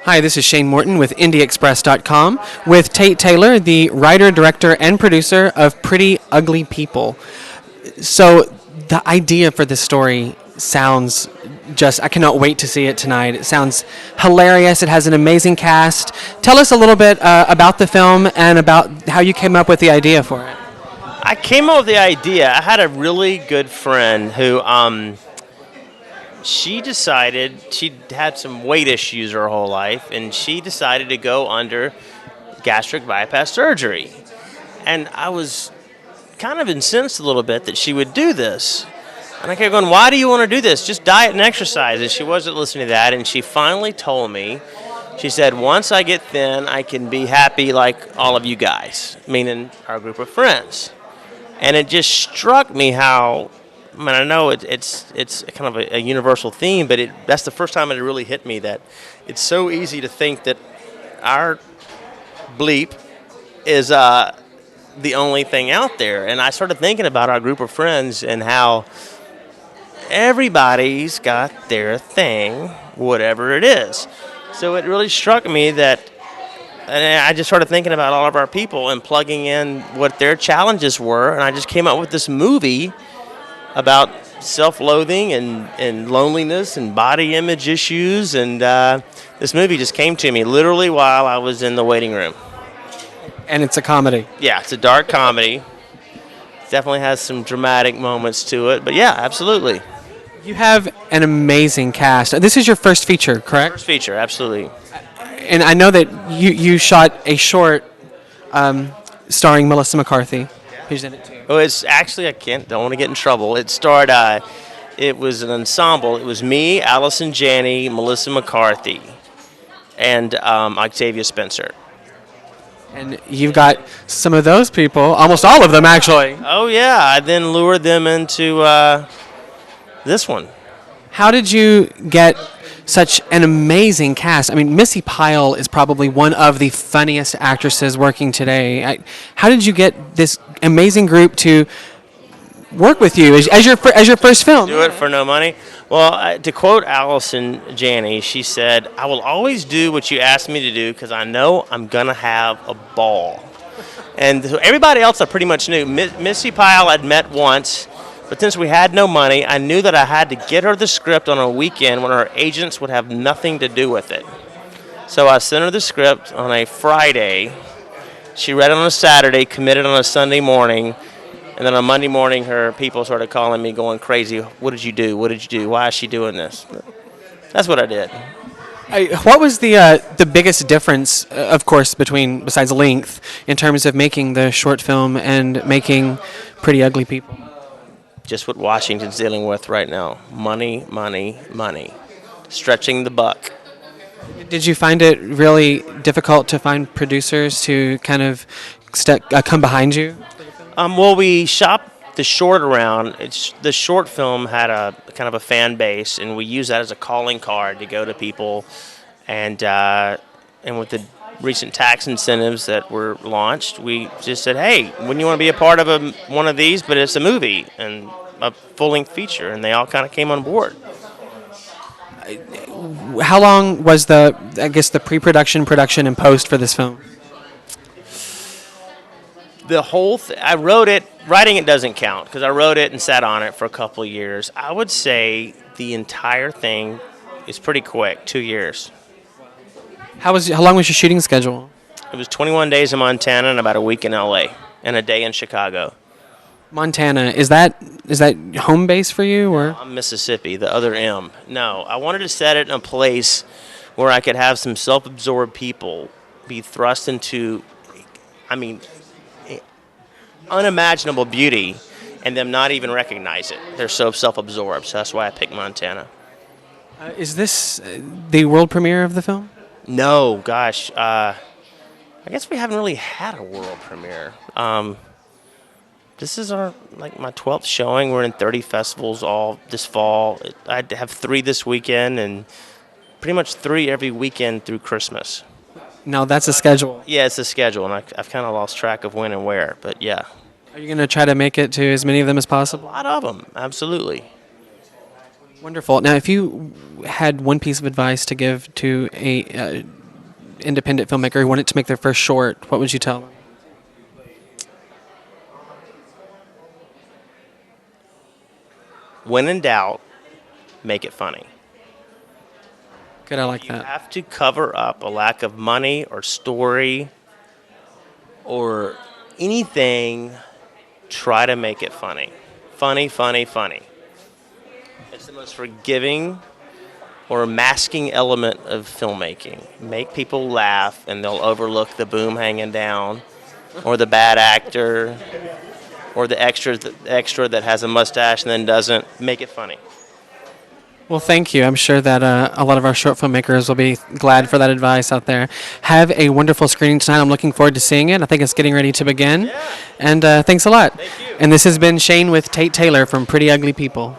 Hi, this is Shane Morton with IndieExpress.com with Tate Taylor, the writer, director, and producer of Pretty Ugly People. So, the idea for this story sounds I cannot wait to see it tonight. It sounds hilarious. It has an amazing cast. Tell us a little bit about the film and about how you came up with the idea for it. I came up with the idea. I had a really good friend who she decided she'd had some weight issues her whole life, and she decided to go under gastric bypass surgery. And I was kind of incensed a little bit that she would do this. And I kept going, why do you want to do this? Just diet and exercise. And she wasn't listening to that, and she finally told me, she said, once I get thin, I can be happy like all of you guys, meaning our group of friends. And it just struck me how, I mean, I know it's kind of a universal theme, but that's the first time it really hit me that it's so easy to think that our bleep is the only thing out there. And I started thinking about our group of friends and how everybody's got their thing, whatever it is. So it really struck me that, and I just started thinking about all of our people and plugging in what their challenges were, and I just came up with this movie about self-loathing and loneliness and body image issues, and this movie just came to me literally while I was in the waiting room. And it's a comedy. Yeah, it's a dark comedy. Definitely has some dramatic moments to it, but yeah, absolutely. You have an amazing cast. This is your first feature, correct? First feature, absolutely. And I know that you shot a short starring Melissa McCarthy, who's in it too. Oh, it's actually, don't want to get in trouble. It starred, it was an ensemble. It was me, Allison Janney, Melissa McCarthy, and Octavia Spencer. And you've got some of those people, almost all of them actually. Oh, yeah. I then lured them into this one. How did you get such an amazing cast? I mean, Missy Pyle is probably one of the funniest actresses working today. How did you get this amazing group to work with you as your first film? Do it for no money. Well, to quote Allison Janney, she said, "I will always do what you ask me to do because I know I'm gonna have a ball." And so everybody else I pretty much knew. Missy Pyle I'd met once. But since we had no money, I knew that I had to get her the script on a weekend when her agents would have nothing to do with it. So I sent her the script on a Friday. She read it on a Saturday, committed on a Sunday morning, and then on Monday morning, her people started calling me going crazy. What did you do? What did you do? Why is she doing this? That's what I did. What was the biggest difference, of course, besides length, in terms of making the short film and making Pretty Ugly People? Just what Washington's dealing with right now. Money, money, money. Stretching the buck. Did you find it really difficult to find producers to kind of come behind you? Well, we shopped the short around. The short film had a kind of a fan base, and we used that as a calling card to go to people. And with the recent tax incentives that were launched, we just said, hey, wouldn't you want to be a part of one of these, but it's a movie and a full-length feature, and they all kind of came on board. How long was the pre-production, production, and post for this film? The whole I wrote it, writing it doesn't count because I wrote it and sat on it for a couple of years. I would say the entire thing is pretty quick, 2 years. How long was your shooting schedule? It was 21 days in Montana and about a week in LA and a day in Chicago. Montana, is that home base for you, or? I'm Mississippi, the other M. No, I wanted to set it in a place where I could have some self-absorbed people be thrust into, unimaginable beauty and them not even recognize it. They're so self-absorbed, so that's why I picked Montana. Is this the world premiere of the film? No, gosh. I guess we haven't really had a world premiere. This is my 12th showing. We're in 30 festivals all this fall. I have 3 this weekend and pretty much 3 every weekend through Christmas. No, that's a schedule. Yeah, it's a schedule, and I've kind of lost track of when and where, but yeah. Are you going to try to make it to as many of them as possible? A lot of them, absolutely. Wonderful. Now, if you had one piece of advice to give to a independent filmmaker who wanted to make their first short, what would you tell them? When in doubt, make it funny. Good, I like You that. have to cover up a lack of money or story or anything. Try to make it funny. Funny, funny, funny. It's the most forgiving or masking element of filmmaking. Make people laugh and they'll overlook the boom hanging down or the bad actor or the extra that has a mustache and then doesn't. Make it funny. Well, thank you. I'm sure that a lot of our short filmmakers will be glad for that advice out there. Have a wonderful screening tonight. I'm looking forward to seeing it. I think it's getting ready to begin. Yeah. And thanks a lot. Thank you. And this has been Shane with Tate Taylor from Pretty Ugly People.